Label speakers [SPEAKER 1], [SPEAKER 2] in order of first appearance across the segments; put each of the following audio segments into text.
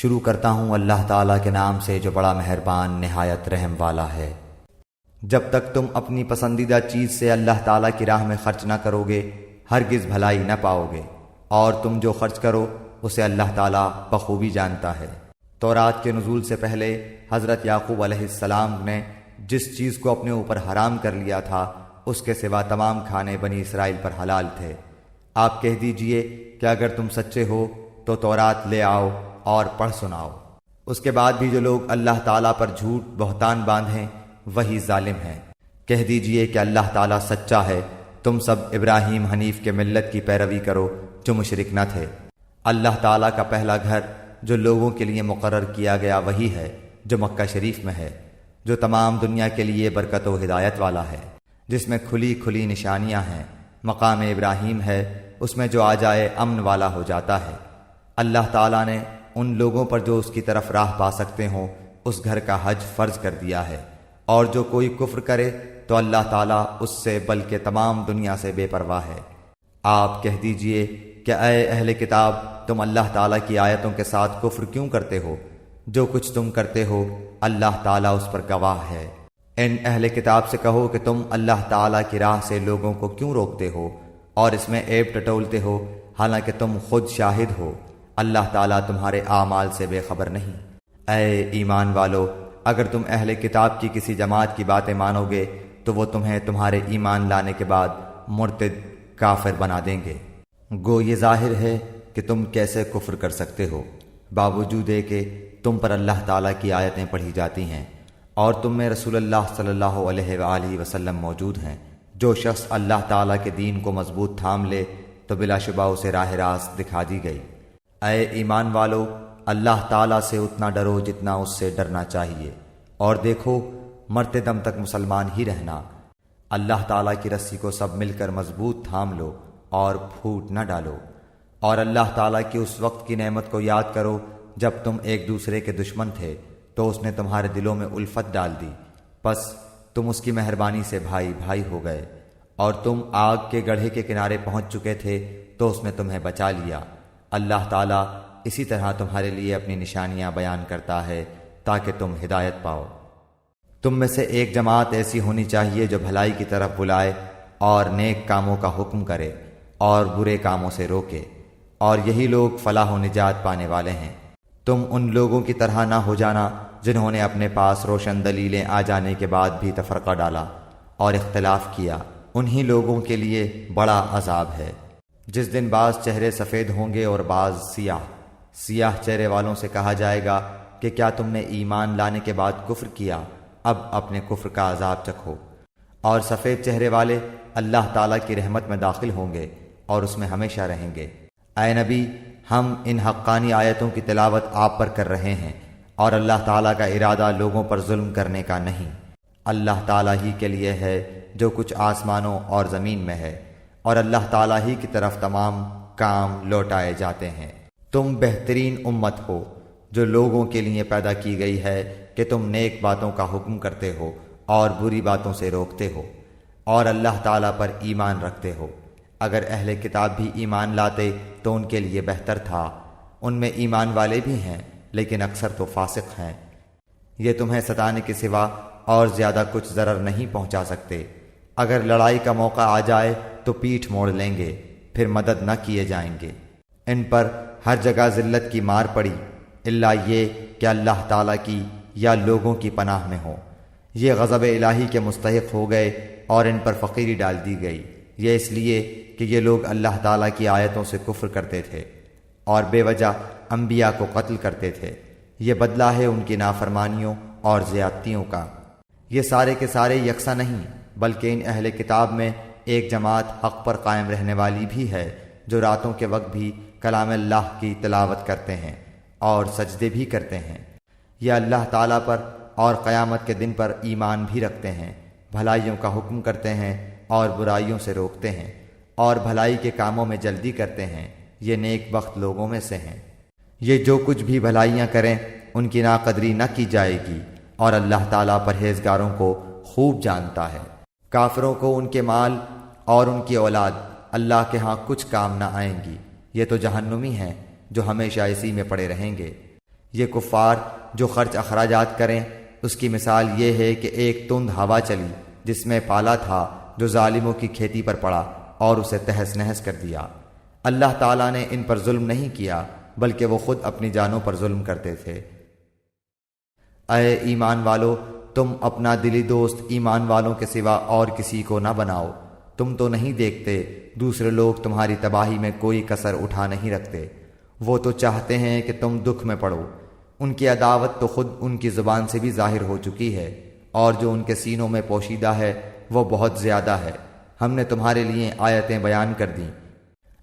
[SPEAKER 1] شروع کرتا ہوں اللہ تعالیٰ کے نام سے جو بڑا مہربان نہایت رحم والا ہے۔ جب تک تم اپنی پسندیدہ چیز سے اللہ تعالیٰ کی راہ میں خرچ نہ کرو گے ہرگز بھلائی نہ پاؤ گے، اور تم جو خرچ کرو اسے اللہ تعالیٰ بخوبی جانتا ہے۔ تورات کے نزول سے پہلے حضرت یعقوب علیہ السلام نے جس چیز کو اپنے اوپر حرام کر لیا تھا اس کے سوا تمام کھانے بنی اسرائیل پر حلال تھے۔ آپ کہہ دیجئے کہ اگر تم سچے ہو تو تورات لے آؤ اور پڑھ سناؤ۔ اس کے بعد بھی جو لوگ اللہ تعالیٰ پر جھوٹ بہتان باندھیں وہی ظالم ہیں۔ کہہ دیجئے کہ اللہ تعالیٰ سچا ہے، تم سب ابراہیم حنیف کے ملت کی پیروی کرو جو مشرک نہ تھے۔ اللہ تعالیٰ کا پہلا گھر جو لوگوں کے لیے مقرر کیا گیا وہی ہے جو مکہ شریف میں ہے، جو تمام دنیا کے لیے برکت و ہدایت والا ہے، جس میں کھلی کھلی نشانیاں ہیں۔ مقام ابراہیم ہے، اس میں جو آ جائے امن والا ہو جاتا ہے۔ اللہ تعالیٰ نے ان لوگوں پر جو اس کی طرف راہ پا سکتے ہوں اس گھر کا حج فرض کر دیا ہے، اور جو کوئی کفر کرے تو اللہ تعالیٰ اس سے بلکہ تمام دنیا سے بے پرواہ ہے۔ آپ کہہ دیجئے کہ اے اہل کتاب، تم اللہ تعالیٰ کی آیتوں کے ساتھ کفر کیوں کرتے ہو؟ جو کچھ تم کرتے ہو اللہ تعالیٰ اس پر گواہ ہے۔ ان اہل کتاب سے کہو کہ تم اللہ تعالیٰ کی راہ سے لوگوں کو کیوں روکتے ہو اور اس میں عیب ٹٹولتے ہو، حالانکہ تم خود شاہد ہو اللہ تعالیٰ تمہارے اعمال سے بے خبر نہیں۔ اے ایمان والو، اگر تم اہل کتاب کی کسی جماعت کی باتیں مانو گے تو وہ تمہیں تمہارے ایمان لانے کے بعد مرتد کافر بنا دیں گے۔ گو یہ ظاہر ہے کہ تم کیسے کفر کر سکتے ہو، باوجود کہ تم پر اللہ تعالیٰ کی آیتیں پڑھی جاتی ہیں اور تم میں رسول اللہ صلی اللہ علیہ وآلہ وسلم موجود ہیں۔ جو شخص اللہ تعالیٰ کے دین کو مضبوط تھام لے تو بلا شبہ اسے راہ راست دکھا دی گئی۔ اے ایمان والو، اللہ تعالیٰ سے اتنا ڈرو جتنا اس سے ڈرنا چاہیے، اور دیکھو مرتے دم تک مسلمان ہی رہنا۔ اللہ تعالیٰ کی رسی کو سب مل کر مضبوط تھام لو اور پھوٹ نہ ڈالو، اور اللہ تعالیٰ کی اس وقت کی نعمت کو یاد کرو جب تم ایک دوسرے کے دشمن تھے تو اس نے تمہارے دلوں میں الفت ڈال دی، پس تم اس کی مہربانی سے بھائی بھائی ہو گئے، اور تم آگ کے گڑھے کے کنارے پہنچ چکے تھے تو اس نے تمہیں بچا لیا۔ اللہ تعالیٰ اسی طرح تمہارے لیے اپنی نشانیاں بیان کرتا ہے تاکہ تم ہدایت پاؤ۔ تم میں سے ایک جماعت ایسی ہونی چاہیے جو بھلائی کی طرف بلائے اور نیک کاموں کا حکم کرے اور برے کاموں سے روکے، اور یہی لوگ فلاح و نجات پانے والے ہیں۔ تم ان لوگوں کی طرح نہ ہو جانا جنہوں نے اپنے پاس روشن دلیلیں آ جانے کے بعد بھی تفرقہ ڈالا اور اختلاف کیا، انہی لوگوں کے لیے بڑا عذاب ہے۔ جس دن بعض چہرے سفید ہوں گے اور بعض سیاہ چہرے والوں سے کہا جائے گا کہ کیا تم نے ایمان لانے کے بعد کفر کیا؟ اب اپنے کفر کا عذاب چکھو۔ اور سفید چہرے والے اللہ تعالیٰ کی رحمت میں داخل ہوں گے اور اس میں ہمیشہ رہیں گے۔ اے نبی، ہم ان حقانی آیتوں کی تلاوت آپ پر کر رہے ہیں، اور اللہ تعالیٰ کا ارادہ لوگوں پر ظلم کرنے کا نہیں۔ اللہ تعالیٰ ہی کے لیے ہے جو کچھ آسمانوں اور زمین میں ہے، اور اللہ تعالیٰ ہی کی طرف تمام کام لوٹائے جاتے ہیں۔ تم بہترین امت ہو جو لوگوں کے لیے پیدا کی گئی ہے کہ تم نیک باتوں کا حکم کرتے ہو اور بری باتوں سے روکتے ہو، اور اللہ تعالیٰ پر ایمان رکھتے ہو۔ اگر اہل کتاب بھی ایمان لاتے تو ان کے لیے بہتر تھا، ان میں ایمان والے بھی ہیں لیکن اکثر تو فاسق ہیں۔ یہ تمہیں ستانے کے سوا اور زیادہ کچھ ضرر نہیں پہنچا سکتے۔ اگر لڑائی کا موقع آ جائے تو پیٹھ موڑ لیں گے، پھر مدد نہ کیے جائیں گے۔ ان پر ہر جگہ ذلت کی مار پڑی، الا یہ کہ اللہ تعالیٰ کی یا لوگوں کی پناہ میں ہو۔ یہ غضب الہی کے مستحق ہو گئے اور ان پر فقیری ڈال دی گئی، یہ اس لیے کہ یہ لوگ اللہ تعالیٰ کی آیتوں سے کفر کرتے تھے اور بے وجہ انبیاء کو قتل کرتے تھے۔ یہ بدلہ ہے ان کی نافرمانیوں اور زیادتیوں کا۔ یہ سارے کے سارے یکساں نہیں، بلکہ ان اہل کتاب میں ایک جماعت حق پر قائم رہنے والی بھی ہے جو راتوں کے وقت بھی کلام اللہ کی تلاوت کرتے ہیں اور سجدے بھی کرتے ہیں۔ یہ اللہ تعالیٰ پر اور قیامت کے دن پر ایمان بھی رکھتے ہیں، بھلائیوں کا حکم کرتے ہیں اور برائیوں سے روکتے ہیں، اور بھلائی کے کاموں میں جلدی کرتے ہیں، یہ نیک بخت لوگوں میں سے ہیں۔ یہ جو کچھ بھی بھلائیاں کریں ان کی ناقدری نہ کی جائے گی، اور اللہ تعالیٰ پرہیزگاروں کو خوب جانتا ہے۔ کافروں کو ان کے مال اور ان کی اولاد اللہ کے ہاں کچھ کام نہ آئیں گی، یہ تو جہنمی ہیں جو ہمیشہ اسی میں پڑے رہیں گے۔ یہ کفار جو خرچ اخراجات کریں، اس کی مثال یہ ہے کہ ایک تند ہوا چلی جس میں پالا تھا جو ظالموں کی کھیتی پر پڑا اور اسے تہس نہس کر دیا۔ اللہ تعالیٰ نے ان پر ظلم نہیں کیا بلکہ وہ خود اپنی جانوں پر ظلم کرتے تھے۔ اے ایمان والو، تم اپنا دلی دوست ایمان والوں کے سوا اور کسی کو نہ بناؤ۔ تم تو نہیں دیکھتے دوسرے لوگ تمہاری تباہی میں کوئی کسر اٹھا نہیں رکھتے، وہ تو چاہتے ہیں کہ تم دکھ میں پڑو۔ ان کی عداوت تو خود ان کی زبان سے بھی ظاہر ہو چکی ہے، اور جو ان کے سینوں میں پوشیدہ ہے وہ بہت زیادہ ہے۔ ہم نے تمہارے لیے آیتیں بیان کر دیں،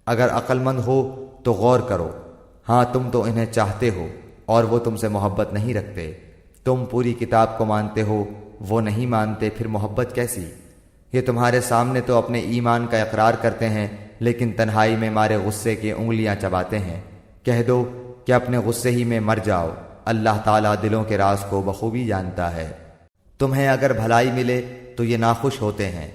[SPEAKER 1] اگر عقل مند ہو تو غور کرو۔ ہاں تم تو انہیں چاہتے ہو اور وہ تم سے محبت نہیں رکھتے۔ تم پوری کتاب کو مانتے ہو، وہ نہیں مانتے، پھر محبت کیسی؟ یہ تمہارے سامنے تو اپنے ایمان کا اقرار کرتے ہیں لیکن تنہائی میں مارے غصے کی انگلیاں چباتے ہیں۔ کہہ دو کہ اپنے غصے ہی میں مر جاؤ، اللہ تعالیٰ دلوں کے راز کو بخوبی جانتا ہے۔ تمہیں اگر بھلائی ملے تو یہ ناخوش ہوتے ہیں،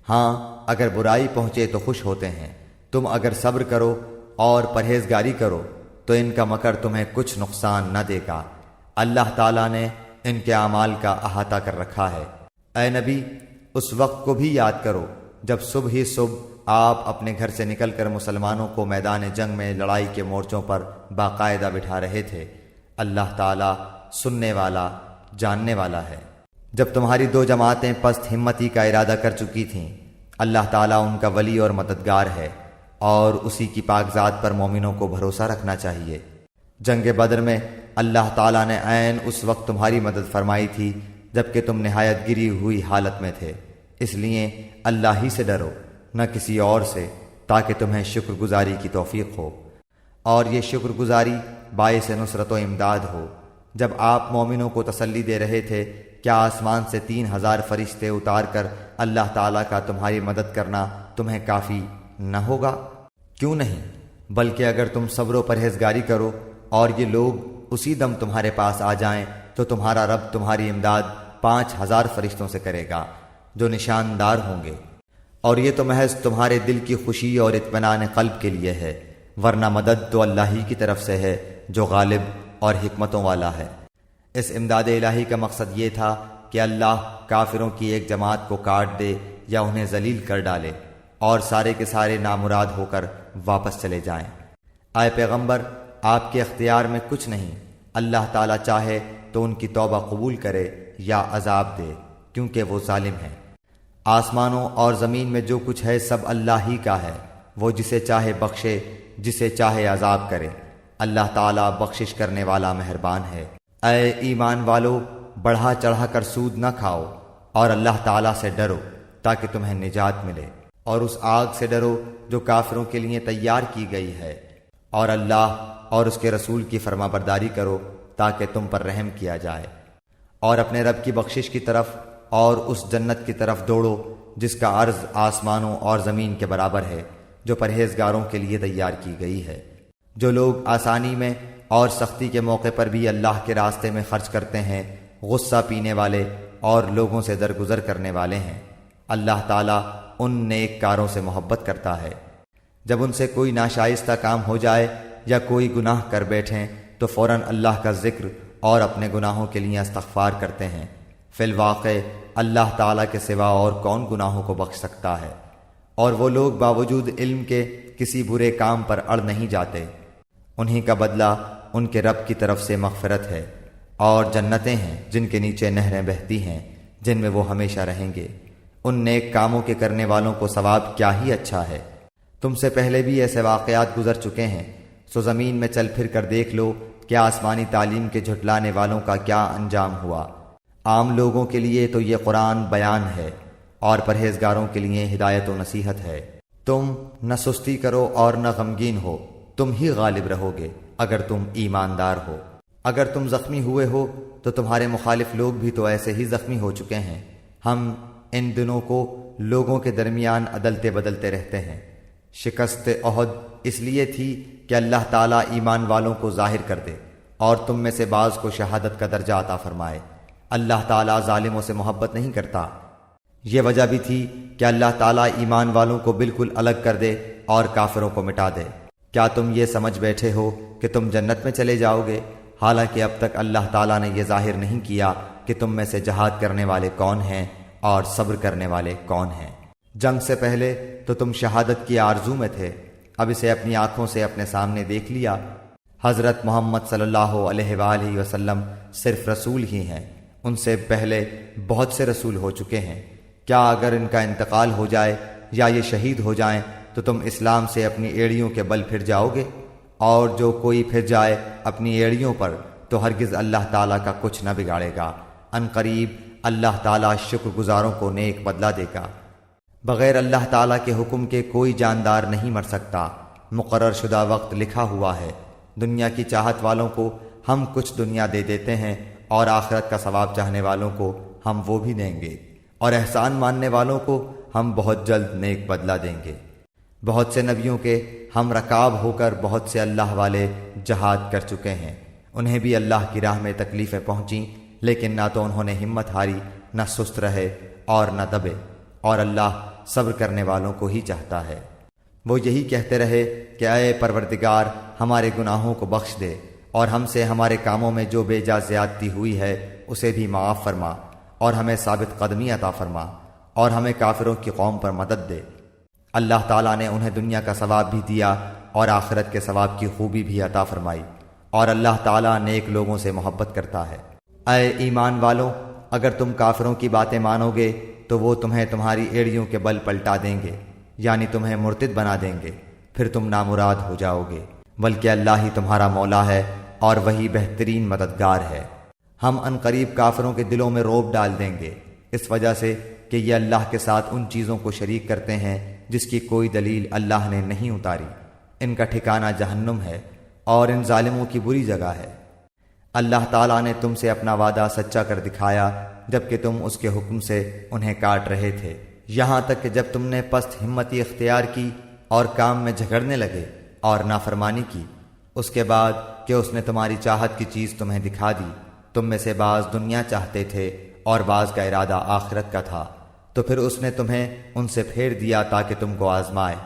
[SPEAKER 1] ہاں اگر برائی پہنچے تو خوش ہوتے ہیں۔ تم اگر صبر کرو اور پرہیزگاری کرو تو ان کا مکر تمہیں کچھ نقصان نہ دے گا، اللہ تعالیٰ نے ان کے اعمال کا احاطہ کر رکھا ہے۔ اے نبی، اس وقت کو بھی یاد کرو جب صبح ہی صبح آپ اپنے گھر سے نکل کر مسلمانوں کو میدان جنگ میں لڑائی کے مورچوں پر باقاعدہ بٹھا رہے تھے۔ اللہ تعالیٰ سننے والا، جاننے والا ہے۔ جب تمہاری دو جماعتیں پست ہمتی کا ارادہ کر چکی تھیں، اللہ تعالیٰ ان کا ولی اور مددگار ہے، اور اسی کی پاک ذات پر مومنوں کو بھروسہ رکھنا چاہیے۔ جنگ بدر میں اللہ تعالیٰ نے عین اس وقت تمہاری مدد فرمائی تھی جبکہ تم نہایت گری ہوئی حالت میں تھے، اس لیے اللہ ہی سے ڈرو، نہ کسی اور سے، تاکہ تمہیں شکر گزاری کی توفیق ہو، اور یہ شکر گزاری باعث نصرت و امداد ہو۔ جب آپ مومنوں کو تسلی دے رہے تھے، کیا آسمان سے 3000 فرشتے اتار کر اللہ تعالیٰ کا تمہاری مدد کرنا تمہیں کافی نہ ہوگا؟ کیوں نہیں، بلکہ اگر تم صبر و پرہیزگاری کرو اور یہ لوگ اسی دم تمہارے پاس آ جائیں تو تمہارا رب تمہاری امداد 5000 فرشتوں سے کرے گا جو نشاندار ہوں گے، اور یہ تو محض تمہارے دل کی خوشی اور اطمینان قلب کے لیے ہے، ورنہ مدد تو اللہ ہی کی طرف سے ہے جو غالب اور حکمتوں والا ہے۔ اس امداد الہی کا مقصد یہ تھا کہ اللہ کافروں کی ایک جماعت کو کاٹ دے یا انہیں ذلیل کر ڈالے اور سارے کے سارے نامراد ہو کر واپس چلے جائیں۔ اے پیغمبر، آپ کے اختیار میں کچھ نہیں، اللہ تعالیٰ چاہے تو ان کی توبہ قبول کرے یا عذاب دے، کیونکہ وہ ظالم ہے۔ آسمانوں اور زمین میں جو کچھ ہے سب اللہ ہی کا ہے، وہ جسے چاہے بخشے، جسے چاہے عذاب کرے، اللہ تعالیٰ بخشش کرنے والا مہربان ہے۔ اے ایمان والو، بڑھا چڑھا کر سود نہ کھاؤ اور اللہ تعالیٰ سے ڈرو تاکہ تمہیں نجات ملے، اور اس آگ سے ڈرو جو کافروں کے لیے تیار کی گئی ہے، اور اللہ اور اس کے رسول کی فرما برداری کرو تاکہ تم پر رحم کیا جائے، اور اپنے رب کی بخشش کی طرف اور اس جنت کی طرف دوڑو جس کا عرض آسمانوں اور زمین کے برابر ہے، جو پرہیزگاروں کے لیے تیار کی گئی ہے۔ جو لوگ آسانی میں اور سختی کے موقع پر بھی اللہ کے راستے میں خرچ کرتے ہیں، غصہ پینے والے اور لوگوں سے درگزر کرنے والے ہیں، اللہ تعالیٰ ان نیک کاروں سے محبت کرتا ہے۔ جب ان سے کوئی ناشائستہ کام ہو جائے یا کوئی گناہ کر بیٹھیں تو فوراً اللہ کا ذکر اور اپنے گناہوں کے لیے استغفار کرتے ہیں۔ فی الواقع اللہ تعالیٰ کے سوا اور کون گناہوں کو بخش سکتا ہے، اور وہ لوگ باوجود علم کے کسی برے کام پر اڑ نہیں جاتے۔ انہی کا بدلہ ان کے رب کی طرف سے مغفرت ہے، اور جنتیں ہیں جن کے نیچے نہریں بہتی ہیں جن میں وہ ہمیشہ رہیں گے۔ ان نیک کاموں کے کرنے والوں کو ثواب کیا ہی اچھا ہے۔ تم سے پہلے بھی ایسے واقعات گزر چکے ہیں، سو زمین میں چل پھر کر دیکھ لو کہ آسمانی تعلیم کے جھٹلانے والوں کا کیا انجام ہوا۔ عام لوگوں کے لیے تو یہ قرآن بیان ہے، اور پرہیزگاروں کے لیے ہدایت و نصیحت ہے۔ تم نہ سستی کرو اور نہ غمگین ہو، تم ہی غالب رہو گے اگر تم ایماندار ہو۔ اگر تم زخمی ہوئے ہو تو تمہارے مخالف لوگ بھی تو ایسے ہی زخمی ہو چکے ہیں۔ ہم ان دنوں کو لوگوں کے درمیان عدلتے بدلتے رہتے ہیں۔ شکست احد اس لیے تھی کہ اللہ تعالیٰ ایمان والوں کو ظاہر کر دے اور تم میں سے بعض کو شہادت کا درجہ عطا فرمائے۔ اللہ تعالیٰ ظالموں سے محبت نہیں کرتا۔ یہ وجہ بھی تھی کہ اللہ تعالیٰ ایمان والوں کو بالکل الگ کر دے اور کافروں کو مٹا دے۔ کیا تم یہ سمجھ بیٹھے ہو کہ تم جنت میں چلے جاؤ گے؟ حالانکہ اب تک اللہ تعالیٰ نے یہ ظاہر نہیں کیا کہ تم میں سے جہاد کرنے والے کون ہیں اور صبر کرنے والے کون ہیں۔ جنگ سے پہلے تو تم شہادت کی آرزو میں تھے، اب اسے اپنی آنکھوں سے اپنے سامنے دیکھ لیا۔ حضرت محمد صلی اللہ علیہ وآلہ وسلم صرف رسول ہی ہیں، ان سے پہلے بہت سے رسول ہو چکے ہیں۔ کیا اگر ان کا انتقال ہو جائے یا یہ شہید ہو جائیں تو تم اسلام سے اپنی ایڑیوں کے بل پھر جاؤ گے؟ اور جو کوئی پھر جائے اپنی ایڑیوں پر تو ہرگز اللہ تعالیٰ کا کچھ نہ بگاڑے گا۔ ان قریب اللہ تعالیٰ شکر گزاروں کو نیک بدلہ دے گا۔ بغیر اللہ تعالیٰ کے حکم کے کوئی جاندار نہیں مر سکتا، مقرر شدہ وقت لکھا ہوا ہے۔ دنیا کی چاہت والوں کو ہم کچھ دنیا دے دیتے ہیں اور آخرت کا ثواب چاہنے والوں کو ہم وہ بھی دیں گے، اور احسان ماننے والوں کو ہم بہت جلد نیک بدلہ دیں گے۔ بہت سے نبیوں کے ہم رکاب ہو کر بہت سے اللہ والے جہاد کر چکے ہیں، انہیں بھی اللہ کی راہ میں تکلیفیں پہنچیں، لیکن نہ تو انہوں نے ہمت ہاری، نہ سست رہے اور نہ دبے، اور اللہ صبر کرنے والوں کو ہی چاہتا ہے۔ وہ یہی کہتے رہے کہ اے پروردگار ہمارے گناہوں کو بخش دے، اور ہم سے ہمارے کاموں میں جو بے جا زیادتی ہوئی ہے اسے بھی معاف فرما، اور ہمیں ثابت قدمی عطا فرما، اور ہمیں کافروں کی قوم پر مدد دے۔ اللہ تعالیٰ نے انہیں دنیا کا ثواب بھی دیا اور آخرت کے ثواب کی خوبی بھی عطا فرمائی، اور اللہ تعالیٰ نیک لوگوں سے محبت کرتا ہے۔ اے ایمان والوں، اگر تم کافروں کی باتیں مانو گے تو وہ تمہیں تمہاری ایڑیوں کے بل پلٹا دیں گے، یعنی تمہیں مرتد بنا دیں گے، پھر تم نامراد ہو جاؤ گے، بلکہ اللہ ہی تمہارا مولا ہے اور وہی بہترین مددگار ہے۔ ہم ان قریب کافروں کے دلوں میں رعب ڈال دیں گے، اس وجہ سے کہ یہ اللہ کے ساتھ ان چیزوں کو شریک کرتے ہیں جس کی کوئی دلیل اللہ نے نہیں اتاری۔ ان کا ٹھکانہ جہنم ہے اور ان ظالموں کی بری جگہ ہے۔ اللہ تعالیٰ نے تم سے اپنا وعدہ سچا کر دکھایا جبکہ تم اس کے حکم سے انہیں کاٹ رہے تھے، یہاں تک کہ جب تم نے پست ہمتی اختیار کی اور کام میں جھگڑنے لگے اور نافرمانی کی، اس کے بعد کہ اس نے تمہاری چاہت کی چیز تمہیں دکھا دی۔ تم میں سے بعض دنیا چاہتے تھے اور بعض کا ارادہ آخرت کا تھا، تو پھر اس نے تمہیں ان سے پھیر دیا تاکہ تم کو آزمائے،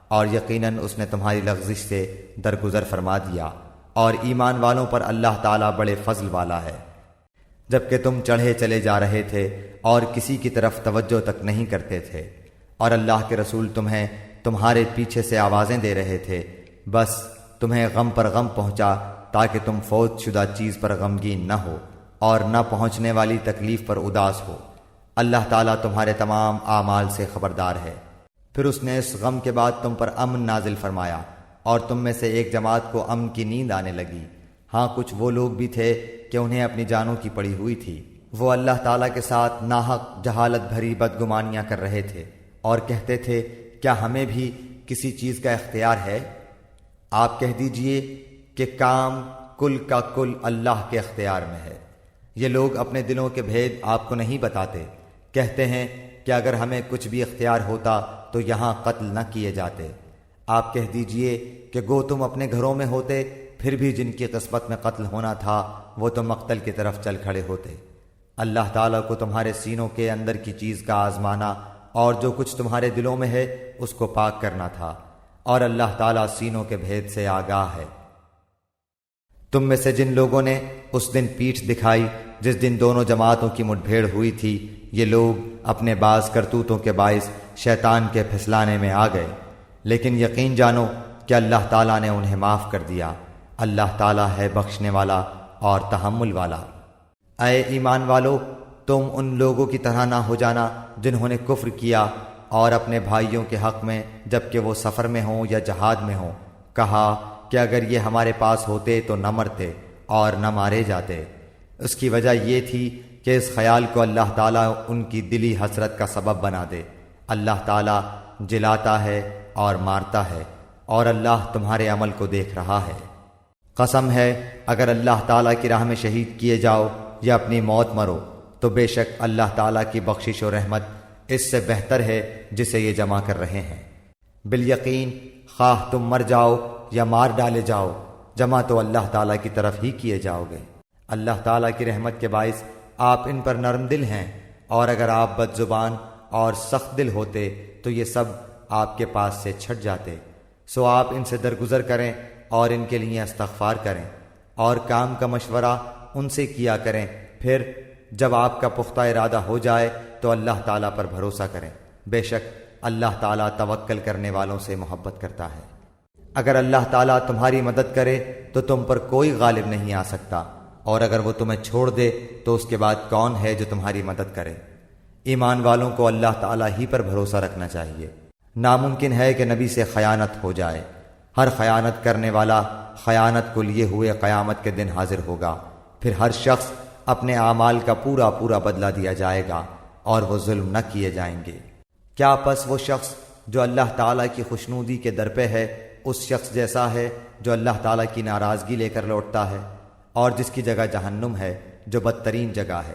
[SPEAKER 1] اور یقیناً اس نے تمہاری لغزش سے درگزر فرما دیا، اور ایمان والوں پر اللہ تعالیٰ بڑے فضل والا ہے۔ جبکہ تم چڑھے چلے جا رہے تھے اور کسی کی طرف توجہ تک نہیں کرتے تھے، اور اللہ کے رسول تمہیں تمہارے پیچھے سے آوازیں دے رہے تھے، بس تمہیں غم پر غم پہنچا تاکہ تم فوت شدہ چیز پر غمگین نہ ہو اور نہ پہنچنے والی تکلیف پر اداس ہو۔ اللہ تعالیٰ تمہارے تمام اعمال سے خبردار ہے۔ پھر اس نے اس غم کے بعد تم پر امن نازل فرمایا، اور تم میں سے ایک جماعت کو امن کی نیند آنے لگی۔ ہاں کچھ وہ لوگ بھی تھے کہ انہیں اپنی جانوں کی پڑی ہوئی تھی، وہ اللہ تعالیٰ کے ساتھ ناحق جہالت بھری بدگمانیاں کر رہے تھے اور کہتے تھے کیا ہمیں بھی کسی چیز کا اختیار ہے؟ آپ کہہ دیجئے کہ کام کل کا کل اللہ کے اختیار میں ہے۔ یہ لوگ اپنے دلوں کے بھید آپ کو نہیں بتاتے، کہتے ہیں کہ اگر ہمیں کچھ بھی اختیار ہوتا تو یہاں قتل نہ کیے جاتے۔ آپ کہہ دیجئے کہ گو تم اپنے گھروں میں ہوتے، پھر بھی جن کی قسمت میں قتل ہونا تھا وہ تو مقتل کی طرف چل کھڑے ہوتے۔ اللہ تعالیٰ کو تمہارے سینوں کے اندر کی چیز کا آزمانا اور جو کچھ تمہارے دلوں میں ہے اس کو پاک کرنا تھا، اور اللہ تعالیٰ سینوں کے بھید سے آگاہ ہے۔ تم میں سے جن لوگوں نے اس دن پیٹھ دکھائی جس دن دونوں جماعتوں کی مٹ بھیڑ ہوئی تھی، یہ لوگ اپنے بعض کرتوتوں کے باعث شیطان کے پھسلانے میں آ گئے، لیکن یقین جانو کہ اللہ تعالیٰ نے انہیں معاف کر دیا۔ اللہ تعالیٰ ہے بخشنے والا اور تحمل والا۔ اے ایمان والو، تم ان لوگوں کی طرح نہ ہو جانا جنہوں نے کفر کیا اور اپنے بھائیوں کے حق میں جبکہ وہ سفر میں ہوں یا جہاد میں ہوں کہا کہ اگر یہ ہمارے پاس ہوتے تو نہ مرتے اور نہ مارے جاتے۔ اس کی وجہ یہ تھی کہ اس خیال کو اللہ تعالیٰ ان کی دلی حسرت کا سبب بنا دے۔ اللہ تعالیٰ جلاتا ہے اور مارتا ہے، اور اللہ تمہارے عمل کو دیکھ رہا ہے۔ قسم ہے اگر اللہ تعالیٰ کی راہ میں شہید کیے جاؤ یا اپنی موت مرو تو بے شک اللہ تعالیٰ کی بخشش و رحمت اس سے بہتر ہے جسے یہ جمع کر رہے ہیں۔ بالیقین خواہ تم مر جاؤ یا مار ڈالے جاؤ، جمع تو اللہ تعالیٰ کی طرف ہی کیے جاؤ گے۔ اللہ تعالیٰ کی رحمت کے باعث آپ ان پر نرم دل ہیں، اور اگر آپ بد زبان اور سخت دل ہوتے تو یہ سب آپ کے پاس سے چھٹ جاتے۔ سو آپ ان سے درگزر کریں اور ان کے لیے استغفار کریں۔ اور کام کا مشورہ ان سے کیا کریں، پھر جب آپ کا پختہ ارادہ ہو جائے تو اللہ تعالیٰ پر بھروسہ کریں، بے شک اللہ تعالیٰ توکل کرنے والوں سے محبت کرتا ہے۔ اگر اللہ تعالیٰ تمہاری مدد کرے تو تم پر کوئی غالب نہیں آ سکتا، اور اگر وہ تمہیں چھوڑ دے تو اس کے بعد کون ہے جو تمہاری مدد کرے؟ ایمان والوں کو اللہ تعالیٰ ہی پر بھروسہ رکھنا چاہیے۔ ناممکن ہے کہ نبی سے خیانت ہو جائے۔ ہر خیانت کرنے والا خیانت کو لیے ہوئے قیامت کے دن حاضر ہوگا، پھر ہر شخص اپنے اعمال کا پورا پورا بدلہ دیا جائے گا اور وہ ظلم نہ کیے جائیں گے۔ کیا پس وہ شخص جو اللہ تعالیٰ کی خوشنودی کے در پہ ہے اس شخص جیسا ہے جو اللہ تعالیٰ کی ناراضگی لے کر لوٹتا ہے، اور جس کی جگہ جہنم ہے جو بدترین جگہ ہے؟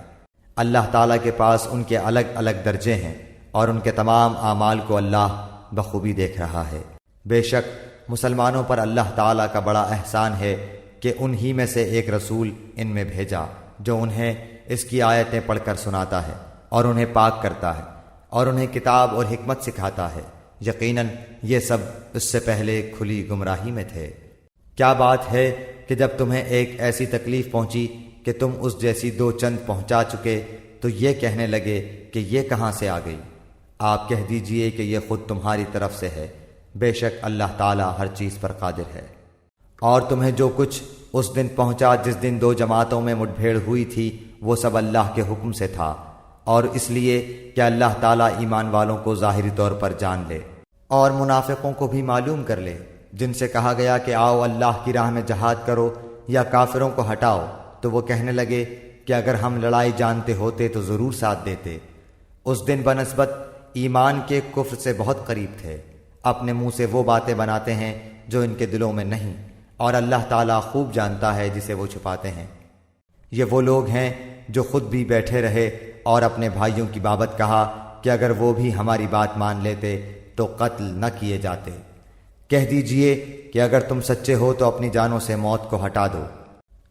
[SPEAKER 1] اللہ تعالیٰ کے پاس ان کے الگ الگ درجے ہیں، اور ان کے تمام اعمال کو اللہ بخوبی دیکھ رہا ہے۔ بے شک مسلمانوں پر اللہ تعالیٰ کا بڑا احسان ہے کہ انہی میں سے ایک رسول ان میں بھیجا جو انہیں اس کی آیتیں پڑھ کر سناتا ہے اور انہیں پاک کرتا ہے اور انہیں کتاب اور حکمت سکھاتا ہے۔ یقیناً یہ سب اس سے پہلے کھلی گمراہی میں تھے۔ کیا بات ہے کہ جب تمہیں ایک ایسی تکلیف پہنچی کہ تم اس جیسی دو چند پہنچا چکے تو یہ کہنے لگے کہ یہ کہاں سے آ گئی؟ آپ کہہ دیجئے کہ یہ خود تمہاری طرف سے ہے، بے شک اللہ تعالیٰ ہر چیز پر قادر ہے۔ اور تمہیں جو کچھ اس دن پہنچا جس دن دو جماعتوں میں مٹ بھیڑ ہوئی تھی وہ سب اللہ کے حکم سے تھا، اور اس لیے کہ اللہ تعالیٰ ایمان والوں کو ظاہری طور پر جان لے اور منافقوں کو بھی معلوم کر لے، جن سے کہا گیا کہ آؤ اللہ کی راہ میں جہاد کرو یا کافروں کو ہٹاؤ، تو وہ کہنے لگے کہ اگر ہم لڑائی جانتے ہوتے تو ضرور ساتھ دیتے۔ اس دن بنسبت ایمان کے کفر سے بہت قریب تھے۔ اپنے منہ سے وہ باتیں بناتے ہیں جو ان کے دلوں میں نہیں، اور اللہ تعالیٰ خوب جانتا ہے جسے وہ چھپاتے ہیں۔ یہ وہ لوگ ہیں جو خود بھی بیٹھے رہے اور اپنے بھائیوں کی بابت کہا کہ اگر وہ بھی ہماری بات مان لیتے تو قتل نہ کیے جاتے۔ کہہ دیجئے کہ اگر تم سچے ہو تو اپنی جانوں سے موت کو ہٹا دو۔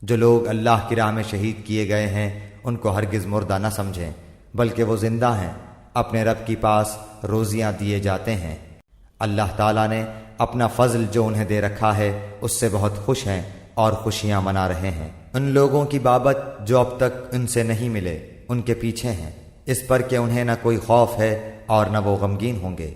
[SPEAKER 1] جو لوگ اللہ کی راہ میں شہید کیے گئے ہیں ان کو ہرگز مردہ نہ سمجھیں، بلکہ وہ زندہ ہیں، اپنے رب کی پاس روزیاں دیے جاتے ہیں۔ اللہ تعالیٰ نے اپنا فضل جو انہیں دے رکھا ہے اس سے بہت خوش ہیں اور خوشیاں منا رہے ہیں۔ ان لوگوں کی بابت جو اب تک ان سے نہیں ملے ان کے پیچھے ہیں، اس پر کہ انہیں نہ کوئی خوف ہے اور نہ وہ غمگین ہوں گے۔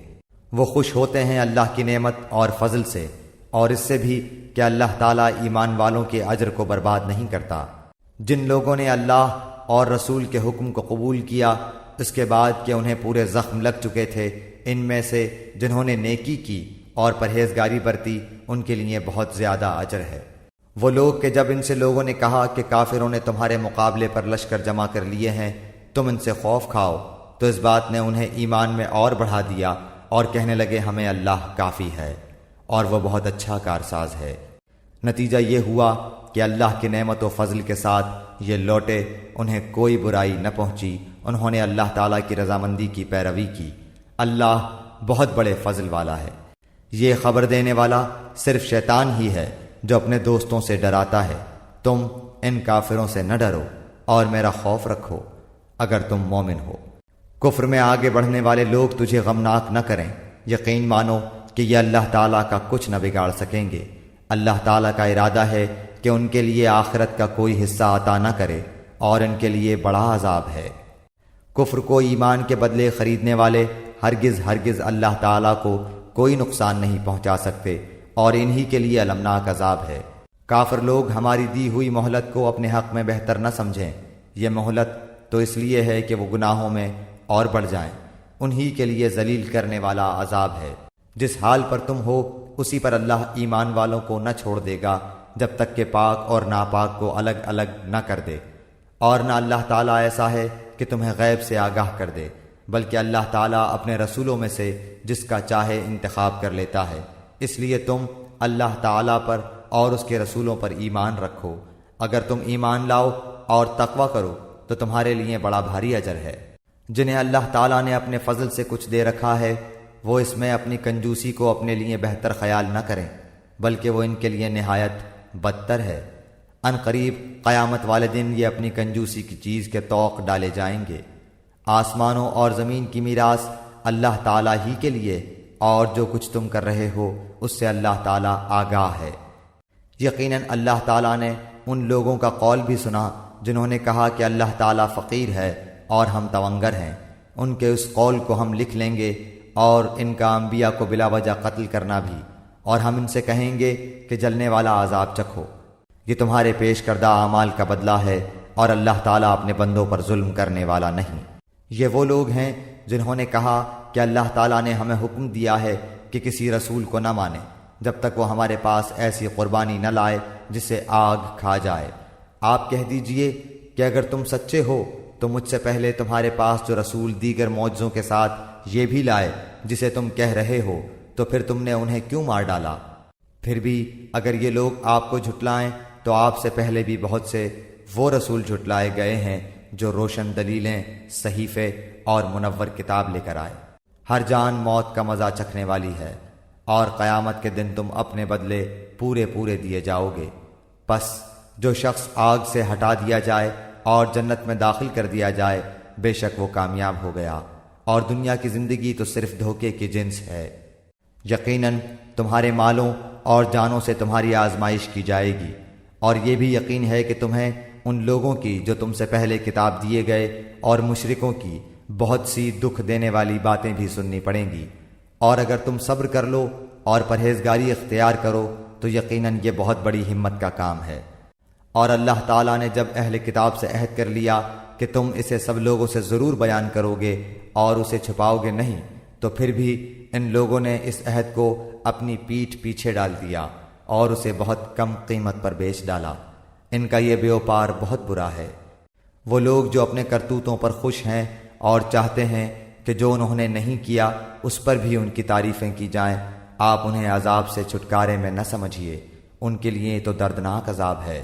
[SPEAKER 1] وہ خوش ہوتے ہیں اللہ کی نعمت اور فضل سے، اور اس سے بھی کہ اللہ تعالیٰ ایمان والوں کے اجر کو برباد نہیں کرتا۔ جن لوگوں نے اللہ اور رسول کے حکم کو قبول کیا اس کے بعد کہ انہیں پورے زخم لگ چکے تھے، ان میں سے جنہوں نے نیکی کی اور پرہیزگاری برتی ان کے لیے بہت زیادہ اجر ہے۔ وہ لوگ کہ جب ان سے لوگوں نے کہا کہ کافروں نے تمہارے مقابلے پر لشکر جمع کر لیے ہیں، تم ان سے خوف کھاؤ، تو اس بات نے انہیں ایمان میں اور بڑھا دیا اور کہنے لگے ہمیں اللہ کافی ہے اور وہ بہت اچھا کارساز ہے۔ نتیجہ یہ ہوا کہ اللہ کی نعمت و فضل کے ساتھ یہ لوٹے، انہیں کوئی برائی نہ پہنچی، انہوں نے اللہ تعالیٰ کی رضامندی کی پیروی کی۔ اللہ بہت بڑے فضل والا ہے۔ یہ خبر دینے والا صرف شیطان ہی ہے جو اپنے دوستوں سے ڈراتا ہے۔ تم ان کافروں سے نہ ڈرو اور میرا خوف رکھو اگر تم مومن ہو۔ کفر میں آگے بڑھنے والے لوگ تجھے غمناک نہ کریں، یقین مانو کہ یہ اللہ تعالیٰ کا کچھ نہ بگاڑ سکیں گے۔ اللہ تعالیٰ کا ارادہ ہے کہ ان کے لیے آخرت کا کوئی حصہ عطا نہ کرے اور ان کے لیے بڑا عذاب ہے۔ کفر کو ایمان کے بدلے خریدنے والے ہرگز ہرگز اللہ تعالیٰ کو کوئی نقصان نہیں پہنچا سکتے، اور انہی کے لیے المناک عذاب ہے۔ کافر لوگ ہماری دی ہوئی مہلت کو اپنے حق میں بہتر نہ سمجھیں، یہ مہلت تو اس لیے ہے کہ وہ گناہوں میں اور بڑھ جائیں۔ انہی کے لیے ذلیل کرنے والا عذاب ہے۔ جس حال پر تم ہو اسی پر اللہ ایمان والوں کو نہ چھوڑ دے گا جب تک کہ پاک اور ناپاک کو الگ الگ نہ کر دے، اور نہ اللہ تعالیٰ ایسا ہے کہ تمہیں غیب سے آگاہ کر دے، بلکہ اللہ تعالیٰ اپنے رسولوں میں سے جس کا چاہے انتخاب کر لیتا ہے۔ اس لیے تم اللہ تعالیٰ پر اور اس کے رسولوں پر ایمان رکھو۔ اگر تم ایمان لاؤ اور تقوی کرو تو تمہارے لیے بڑا بھاری اجر ہے۔ جنہیں اللہ تعالیٰ نے اپنے فضل سے کچھ دے رکھا ہے وہ اس میں اپنی کنجوسی کو اپنے لیے بہتر خیال نہ کریں، بلکہ وہ ان کے لیے نہایت بدتر ہے۔ ان قریب قیامت والے دن یہ اپنی کنجوسی کی چیز کے طوق ڈالے جائیں گے۔ آسمانوں اور زمین کی میراث اللہ تعالیٰ ہی کے لیے، اور جو کچھ تم کر رہے ہو اس سے اللہ تعالیٰ آگاہ ہے۔ یقیناً اللہ تعالیٰ نے ان لوگوں کا قول بھی سنا جنہوں نے کہا کہ اللہ تعالیٰ فقیر ہے اور ہم تونگر ہیں۔ ان کے اس قول کو ہم لکھ لیں گے اور ان کا انبیاء کو بلا وجہ قتل کرنا بھی، اور ہم ان سے کہیں گے کہ جلنے والا عذاب چکھو۔ یہ تمہارے پیش کردہ اعمال کا بدلہ ہے اور اللہ تعالیٰ اپنے بندوں پر ظلم کرنے والا نہیں۔ یہ وہ لوگ ہیں جنہوں نے کہا کہ اللہ تعالیٰ نے ہمیں حکم دیا ہے کہ کسی رسول کو نہ مانیں جب تک وہ ہمارے پاس ایسی قربانی نہ لائے جسے آگ کھا جائے۔ آپ کہہ دیجئے کہ اگر تم سچے ہو تو مجھ سے پہلے تمہارے پاس جو رسول دیگر معجزوں کے ساتھ یہ بھی لائے جسے تم کہہ رہے ہو، تو پھر تم نے انہیں کیوں مار ڈالا؟ پھر بھی اگر یہ لوگ آپ کو جھٹلائیں تو آپ سے پہلے بھی بہت سے وہ رسول جھٹلائے گئے ہیں جو روشن دلیلیں، صحیفے اور منور کتاب لے کر آئے۔ ہر جان موت کا مزہ چکھنے والی ہے اور قیامت کے دن تم اپنے بدلے پورے پورے دیے جاؤ گے۔ پس جو شخص آگ سے ہٹا دیا جائے اور جنت میں داخل کر دیا جائے، بے شک وہ کامیاب ہو گیا، اور دنیا کی زندگی تو صرف دھوکے کی جنس ہے۔ یقیناً تمہارے مالوں اور جانوں سے تمہاری آزمائش کی جائے گی، اور یہ بھی یقین ہے کہ تمہیں ان لوگوں کی جو تم سے پہلے کتاب دیے گئے اور مشرکوں کی بہت سی دکھ دینے والی باتیں بھی سننی پڑیں گی، اور اگر تم صبر کر لو اور پرہیزگاری اختیار کرو تو یقیناً یہ بہت بڑی ہمت کا کام ہے۔ اور اللہ تعالیٰ نے جب اہل کتاب سے عہد کر لیا کہ تم اسے سب لوگوں سے ضرور بیان کرو گے اور اسے چھپاؤ گے نہیں، تو پھر بھی ان لوگوں نے اس عہد کو اپنی پیٹھ پیچھے ڈال دیا اور اسے بہت کم قیمت پر بیچ ڈالا۔ ان کا یہ بیوپار بہت برا ہے۔ وہ لوگ جو اپنے کرتوتوں پر خوش ہیں اور چاہتے ہیں کہ جو انہوں نے نہیں کیا اس پر بھی ان کی تعریفیں کی جائیں، آپ انہیں عذاب سے چھٹکارے میں نہ سمجھیے، ان کے لیے تو دردناک عذاب ہے۔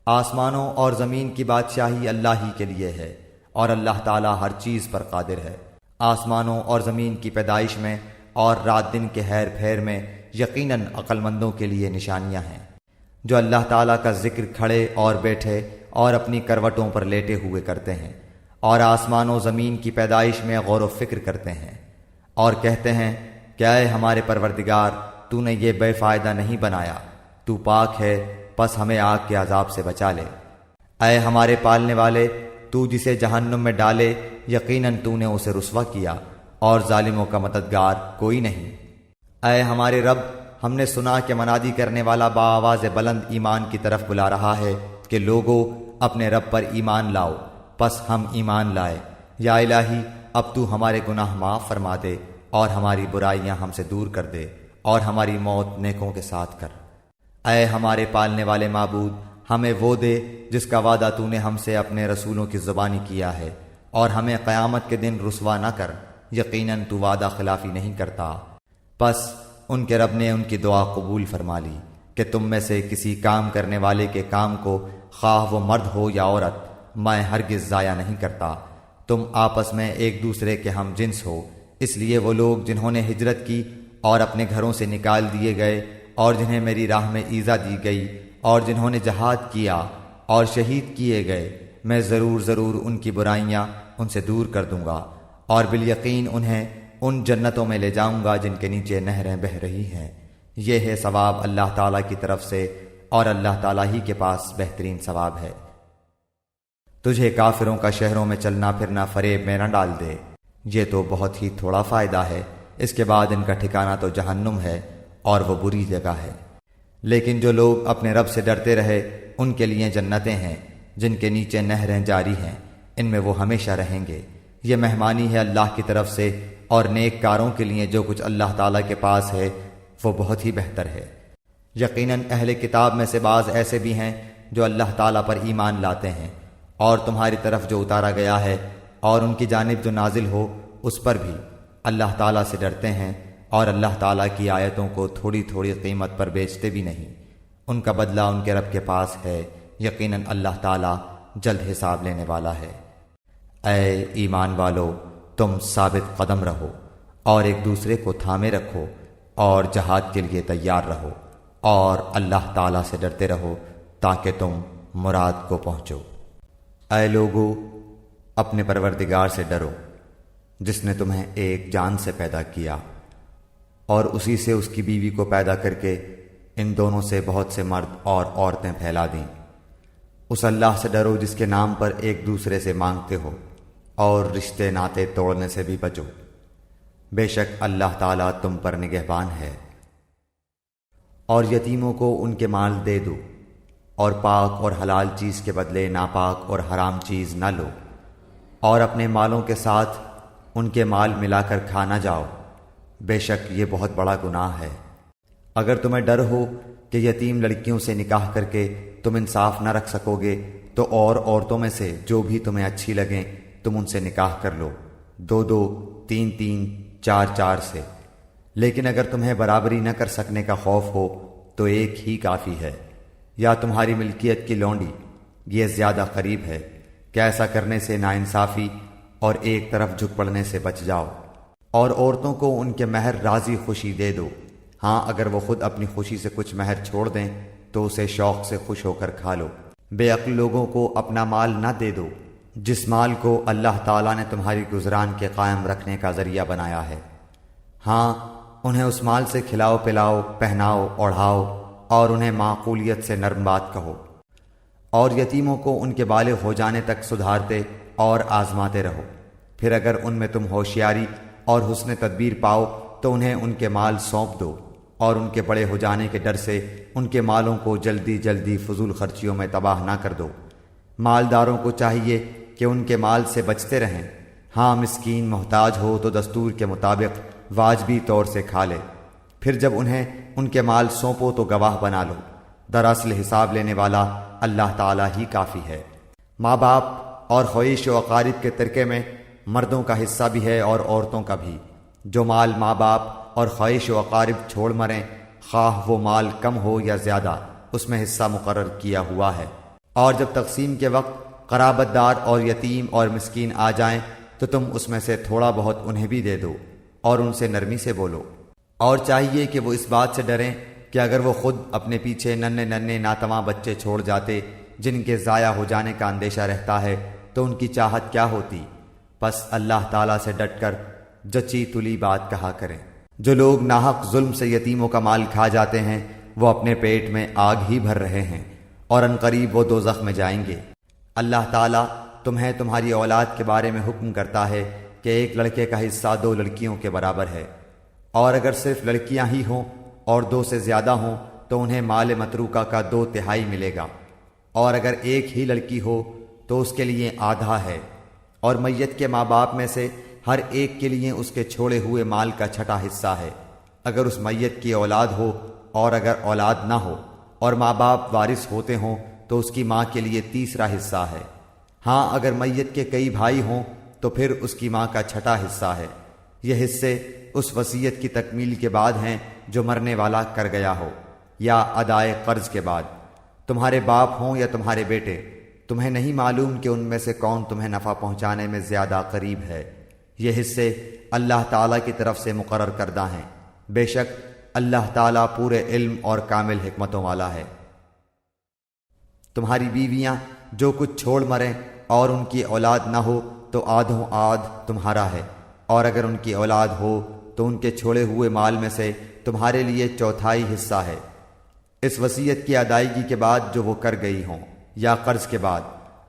[SPEAKER 1] آسمانوں اور زمین کی بادشاہی اللہ ہی کے لیے ہے، اور اللہ تعالیٰ ہر چیز پر قادر ہے۔ آسمانوں اور زمین کی پیدائش میں اور رات دن کے ہیر پھیر میں یقیناً عقل مندوں کے لیے نشانیاں ہیں، جو اللہ تعالیٰ کا ذکر کھڑے اور بیٹھے اور اپنی کروٹوں پر لیٹے ہوئے کرتے ہیں، اور آسمان و زمین کی پیدائش میں غور و فکر کرتے ہیں، اور کہتے ہیں کہ اے ہمارے پروردگار، تو نے یہ بے فائدہ نہیں بنایا، تو پاک ہے، پس ہمیں آگ کے عذاب سے بچا لے۔ اے ہمارے پالنے والے، تو جسے جہنم میں ڈالے یقیناً تو نے اسے رسوا کیا، اور ظالموں کا مددگار کوئی نہیں۔ اے ہمارے رب، ہم نے سنا کہ منادی کرنے والا بآواز بلند ایمان کی طرف بلا رہا ہے کہ لوگو اپنے رب پر ایمان لاؤ، پس ہم ایمان لائے۔ یا الہی، اب تو ہمارے گناہ معاف فرما دے اور ہماری برائیاں ہم سے دور کر دے، اور ہماری موت نیکوں کے ساتھ کر۔ اے ہمارے پالنے والے معبود، ہمیں وہ دے جس کا وعدہ تو نے ہم سے اپنے رسولوں کی زبانی کیا ہے، اور ہمیں قیامت کے دن رسوا نہ کر، یقیناً تو وعدہ خلافی نہیں کرتا۔ پس ان کے رب نے ان کی دعا قبول فرما لی کہ تم میں سے کسی کام کرنے والے کے کام کو، خواہ وہ مرد ہو یا عورت، میں ہرگز ضائع نہیں کرتا۔ تم آپس میں ایک دوسرے کے ہم جنس ہو، اس لیے وہ لوگ جنہوں نے ہجرت کی اور اپنے گھروں سے نکال دیے گئے، اور جنہیں میری راہ میں ایذا دی گئی، اور جنہوں نے جہاد کیا اور شہید کیے گئے، میں ضرور ان کی برائیاں ان سے دور کر دوں گا، اور بالیقین انہیں ان جنتوں میں لے جاؤں گا جن کے نیچے نہریں بہہ رہی ہیں۔ یہ ہے ثواب اللہ تعالیٰ کی طرف سے، اور اللہ تعالیٰ ہی کے پاس بہترین ثواب ہے۔ تجھے کافروں کا شہروں میں چلنا پھرنا فریب میں نہ ڈال دے، یہ تو بہت ہی تھوڑا فائدہ ہے، اس کے بعد ان کا ٹھکانہ تو جہنم ہے، اور وہ بری جگہ ہے۔ لیکن جو لوگ اپنے رب سے ڈرتے رہے ان کے لیے جنتیں ہیں جن کے نیچے نہریں جاری ہیں، ان میں وہ ہمیشہ رہیں گے۔ یہ مہمانی ہے اللہ کی طرف سے، اور نیک کاروں کے لیے جو کچھ اللہ تعالیٰ کے پاس ہے وہ بہت ہی بہتر ہے۔ یقیناً اہل کتاب میں سے بعض ایسے بھی ہیں جو اللہ تعالیٰ پر ایمان لاتے ہیں، اور تمہاری طرف جو اتارا گیا ہے اور ان کی جانب جو نازل ہو اس پر بھی اللہ تعالیٰ سے ڈرتے ہیں، اور اللہ تعالیٰ کی آیتوں کو تھوڑی تھوڑی قیمت پر بیچتے بھی نہیں۔ ان کا بدلہ ان کے رب کے پاس ہے، یقیناً اللہ تعالیٰ جلد حساب لینے والا ہے۔ اے ایمان والو، تم ثابت قدم رہو اور ایک دوسرے کو تھامے رکھو، اور جہاد کے لیے تیار رہو، اور اللہ تعالیٰ سے ڈرتے رہو تاکہ تم مراد کو پہنچو۔ اے لوگو، اپنے پروردگار سے ڈرو جس نے تمہیں ایک جان سے پیدا کیا، اور اسی سے اس کی بیوی کو پیدا کر کے ان دونوں سے بہت سے مرد اور عورتیں پھیلا دیں۔ اس اللہ سے ڈرو جس کے نام پر ایک دوسرے سے مانگتے ہو، اور رشتے ناطے توڑنے سے بھی بچو، بے شک اللہ تعالیٰ تم پر نگہبان ہے۔ اور یتیموں کو ان کے مال دے دو، اور پاک اور حلال چیز کے بدلے ناپاک اور حرام چیز نہ لو، اور اپنے مالوں کے ساتھ ان کے مال ملا کر کھا نہ جاؤ، بے شک یہ بہت بڑا گناہ ہے۔ اگر تمہیں ڈر ہو کہ یتیم لڑکیوں سے نکاح کر کے تم انصاف نہ رکھ سکو گے تو اور عورتوں میں سے جو بھی تمہیں اچھی لگیں تم ان سے نکاح کر لو، 2-2، 3-3، 4-4 سے، لیکن اگر تمہیں برابری نہ کر سکنے کا خوف ہو تو ایک ہی کافی ہے، یا تمہاری ملکیت کی لونڈی، یہ زیادہ قریب ہے کہ ایسا کرنے سے ناانصافی اور ایک طرف جھک پڑنے سے بچ جاؤ۔ اور عورتوں کو ان کے مہر راضی خوشی دے دو، ہاں اگر وہ خود اپنی خوشی سے کچھ مہر چھوڑ دیں تو اسے شوق سے خوش ہو کر کھا لو۔ بے عقل لوگوں کو اپنا مال نہ دے دو جس مال کو اللہ تعالیٰ نے تمہاری گزران کے قائم رکھنے کا ذریعہ بنایا ہے، ہاں انہیں اس مال سے کھلاؤ پلاؤ، پہناؤ اوڑھاؤ، اور انہیں معقولیت سے نرم بات کہو۔ اور یتیموں کو ان کے بالغ ہو جانے تک سدھارتے اور آزماتے رہو، پھر اگر ان میں تم ہوشیاری اور حسن تدبیر پاؤ تو انہیں ان کے مال سونپ دو، اور ان کے بڑے ہو جانے کے ڈر سے ان کے مالوں کو جلدی جلدی فضول خرچیوں میں تباہ نہ کر دو۔ مالداروں کو چاہیے کہ ان کے مال سے بچتے رہیں، ہاں مسکین محتاج ہو تو دستور کے مطابق واجبی طور سے کھا لے، پھر جب انہیں ان کے مال سونپو تو گواہ بنا لو، دراصل حساب لینے والا اللہ تعالیٰ ہی کافی ہے۔ ماں باپ اور خویش و اقارب کے ترکے میں مردوں کا حصہ بھی ہے اور عورتوں کا بھی۔ جو مال ماں باپ اور خویش و اقارب چھوڑ مریں، خواہ وہ مال کم ہو یا زیادہ، اس میں حصہ مقرر کیا ہوا ہے۔ اور جب تقسیم کے وقت قرابت دار اور یتیم اور مسکین آ جائیں تو تم اس میں سے تھوڑا بہت انہیں بھی دے دو، اور ان سے نرمی سے بولو۔ اور چاہیے کہ وہ اس بات سے ڈریں کہ اگر وہ خود اپنے پیچھے ننھے ننھے ناتواں بچے چھوڑ جاتے جن کے ضائع ہو جانے کا اندیشہ رہتا ہے تو ان کی چاہت کیا ہوتی، پس اللہ تعالیٰ سے ڈٹ کر جچی تلی بات کہا کریں۔ جو لوگ ناحق ظلم سے یتیموں کا مال کھا جاتے ہیں وہ اپنے پیٹ میں آگ ہی بھر رہے ہیں، اور عنقریب وہ دوزخ میں جائیں گے۔ اللہ تعالیٰ تمہیں تمہاری اولاد کے بارے میں حکم کرتا ہے کہ ایک لڑکے کا حصہ 2 لڑکیوں کے برابر ہے، اور اگر صرف لڑکیاں ہی ہوں اور 2 سے زیادہ ہوں تو انہیں مال متروکہ کا 2/3 ملے گا، اور اگر ایک ہی لڑکی ہو تو اس کے لیے آدھا ہے، اور میت کے ماں باپ میں سے ہر ایک کے لیے اس کے چھوڑے ہوئے مال کا 6واں حصہ ہے، اگر اس میت کی اولاد ہو، اور اگر اولاد نہ ہو اور ماں باپ وارث ہوتے ہوں تو اس کی ماں کے لیے 3واں حصہ ہے، ہاں اگر میت کے کئی بھائی ہوں تو پھر اس کی ماں کا 6واں حصہ ہے۔ یہ حصے اس وصیت کی تکمیل کے بعد ہیں جو مرنے والا کر گیا ہو، یا ادائے قرض کے بعد۔ تمہارے باپ ہوں یا تمہارے بیٹے، تمہیں نہیں معلوم کہ ان میں سے کون تمہیں نفع پہنچانے میں زیادہ قریب ہے۔ یہ حصے اللہ تعالیٰ کی طرف سے مقرر کردہ ہیں، بے شک اللہ تعالیٰ پورے علم اور کامل حکمتوں والا ہے۔ تمہاری بیویاں جو کچھ چھوڑ مریں اور ان کی اولاد نہ ہو تو آدھوں آدھ تمہارا ہے، اور اگر ان کی اولاد ہو تو ان کے چھوڑے ہوئے مال میں سے تمہارے لیے 1/4 حصہ ہے، اس وصیت کی ادائیگی کے بعد جو وہ کر گئی ہوں، یا قرض کے بعد۔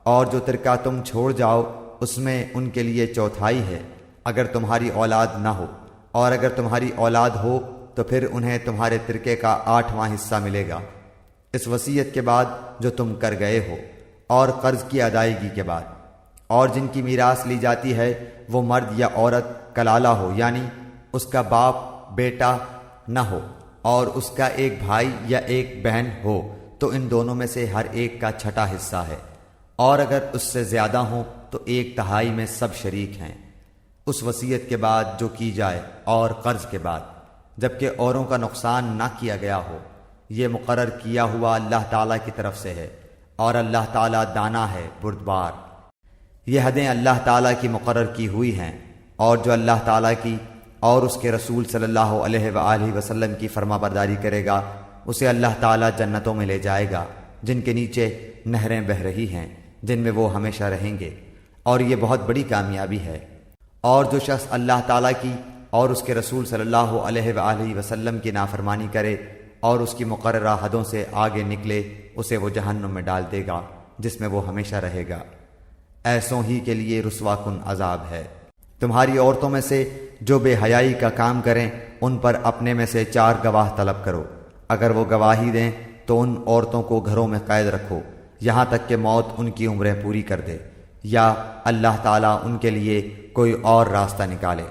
[SPEAKER 1] اور جو ترکہ تم چھوڑ جاؤ اس میں ان کے لیے 1/4 ہے اگر تمہاری اولاد نہ ہو، اور اگر تمہاری اولاد ہو تو پھر انہیں تمہارے ترکے کا 8واں حصہ ملے گا، اس وصیت کے بعد جو تم کر گئے ہو، اور قرض کی ادائیگی کے بعد۔ اور جن کی میراث لی جاتی ہے وہ مرد یا عورت کلالہ ہو، یعنی اس کا باپ بیٹا نہ ہو اور اس کا ایک بھائی یا ایک بہن ہو تو ان دونوں میں سے ہر ایک کا 6واں حصہ ہے، اور اگر اس سے زیادہ ہوں تو 1/3 میں سب شریک ہیں، اس وصیت کے بعد جو کی جائے اور قرض کے بعد، جبکہ اوروں کا نقصان نہ کیا گیا ہو۔ یہ مقرر کیا ہوا اللہ تعالیٰ کی طرف سے ہے، اور اللہ تعالیٰ دانا ہے بردبار۔ یہ حدیں اللہ تعالیٰ کی مقرر کی ہوئی ہیں، اور جو اللہ تعالیٰ کی اور اس کے رسول صلی اللہ علیہ وآلہ وسلم کی فرما برداری کرے گا اسے اللہ تعالیٰ جنتوں میں لے جائے گا جن کے نیچے نہریں بہہ رہی ہیں، جن میں وہ ہمیشہ رہیں گے، اور یہ بہت بڑی کامیابی ہے۔ اور جو شخص اللہ تعالیٰ کی اور اس کے رسول صلی اللہ علیہ وآلہ وسلم کی نافرمانی کرے اور اس کی مقررہ حدوں سے آگے نکلے اسے وہ جہنم میں ڈال دے گا، جس میں وہ ہمیشہ رہے گا۔ ایسوں ہی کے لیے رسوا کن عذاب ہے۔ تمہاری عورتوں میں سے جو بے حیائی کا کام کریں ان پر اپنے میں سے 4 گواہ طلب کرو۔ اگر وہ گواہی دیں تو ان عورتوں کو گھروں میں قید رکھو یہاں تک کہ موت ان کی عمریں پوری کر دے، یا اللہ تعالیٰ ان کے لیے کوئی اور راستہ نکالے۔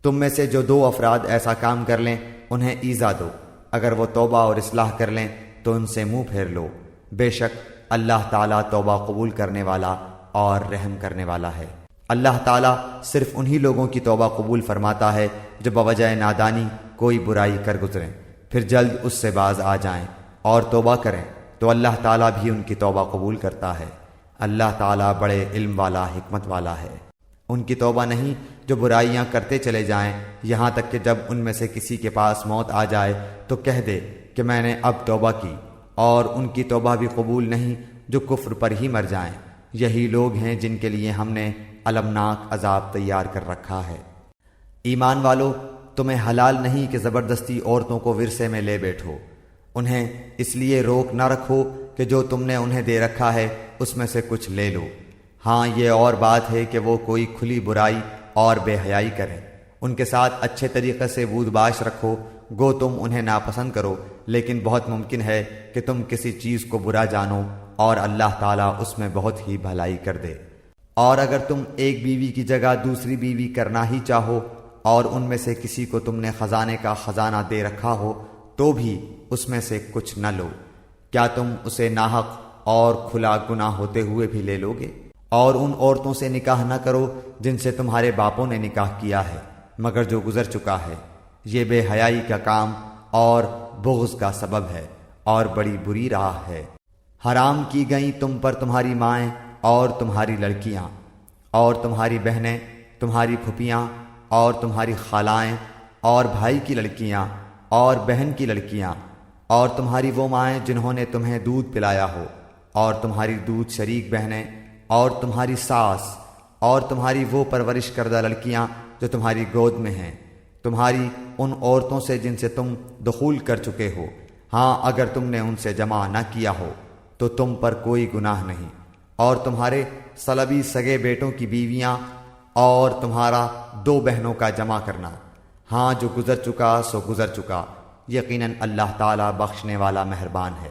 [SPEAKER 1] تم میں سے جو 2 افراد ایسا کام کر لیں انہیں ایذا دو، اگر وہ توبہ اور اصلاح کر لیں تو ان سے منہ پھیر لو، بے شک اللہ تعالیٰ توبہ قبول کرنے والا اور رحم کرنے والا ہے۔ اللہ تعالیٰ صرف انہی لوگوں کی توبہ قبول فرماتا ہے جو بوجہ نادانی کوئی برائی کر گزریں پھر جلد اس سے باز آ جائیں اور توبہ کریں تو اللہ تعالیٰ بھی ان کی توبہ قبول کرتا ہے۔ اللہ تعالیٰ بڑے علم والا حکمت والا ہے۔ ان کی توبہ نہیں جو برائیاں کرتے چلے جائیں یہاں تک کہ جب ان میں سے کسی کے پاس موت آ جائے تو کہہ دے کہ میں نے اب توبہ کی، اور ان کی توبہ بھی قبول نہیں جو کفر پر ہی مر جائیں۔ یہی لوگ ہیں جن کے لیے ہم نے المناک عذاب تیار کر رکھا ہے۔ ایمان والو، تمہیں حلال نہیں کہ زبردستی عورتوں کو ورثے میں لے بیٹھو۔ انہیں اس لیے روک نہ رکھو کہ جو تم نے انہیں دے رکھا ہے اس میں سے کچھ لے لو۔ ہاں یہ اور بات ہے کہ وہ کوئی کھلی برائی اور بے حیائی کریں۔ ان کے ساتھ اچھے طریقے سے بود باش رکھو، گو تم انہیں ناپسند کرو، لیکن بہت ممکن ہے کہ تم کسی چیز کو برا جانو اور اللہ تعالیٰ اس میں بہت ہی بھلائی کر دے۔ اور اگر تم ایک بیوی کی جگہ دوسری بیوی کرنا ہی چاہو اور ان میں سے کسی کو تم نے خزانے کا خزانہ دے رکھا ہو تو بھی اس میں سے کچھ نہ لو، کیا تم اسے ناحق اور کھلا گناہ ہوتے ہوئے بھی لے لو گے؟ اور ان عورتوں سے نکاح نہ کرو جن سے تمہارے باپوں نے نکاح کیا ہے مگر جو گزر چکا ہے، یہ بے حیائی کا کام اور بغض کا سبب ہے اور بڑی بری راہ ہے۔ حرام کی گئیں تم پر تمہاری مائیں اور تمہاری لڑکیاں اور تمہاری بہنیں، تمہاری پھپھیاں اور تمہاری خالائیں اور بھائی کی لڑکیاں اور بہن کی لڑکیاں اور تمہاری وہ مائیں جنہوں نے تمہیں دودھ پلایا ہو اور تمہاری دودھ شریک بہنیں اور تمہاری ساس اور تمہاری وہ پرورش کردہ لڑکیاں جو تمہاری گود میں ہیں، تمہاری ان عورتوں سے جن سے تم دخول کر چکے ہو، ہاں اگر تم نے ان سے جمع نہ کیا ہو تو تم پر کوئی گناہ نہیں، اور تمہارے صلبی سگے بیٹوں کی بیویاں اور تمہارا 2 بہنوں کا جمع کرنا، ہاں جو گزر چکا سو گزر چکا، یقیناً اللہ تعالیٰ بخشنے والا مہربان ہے۔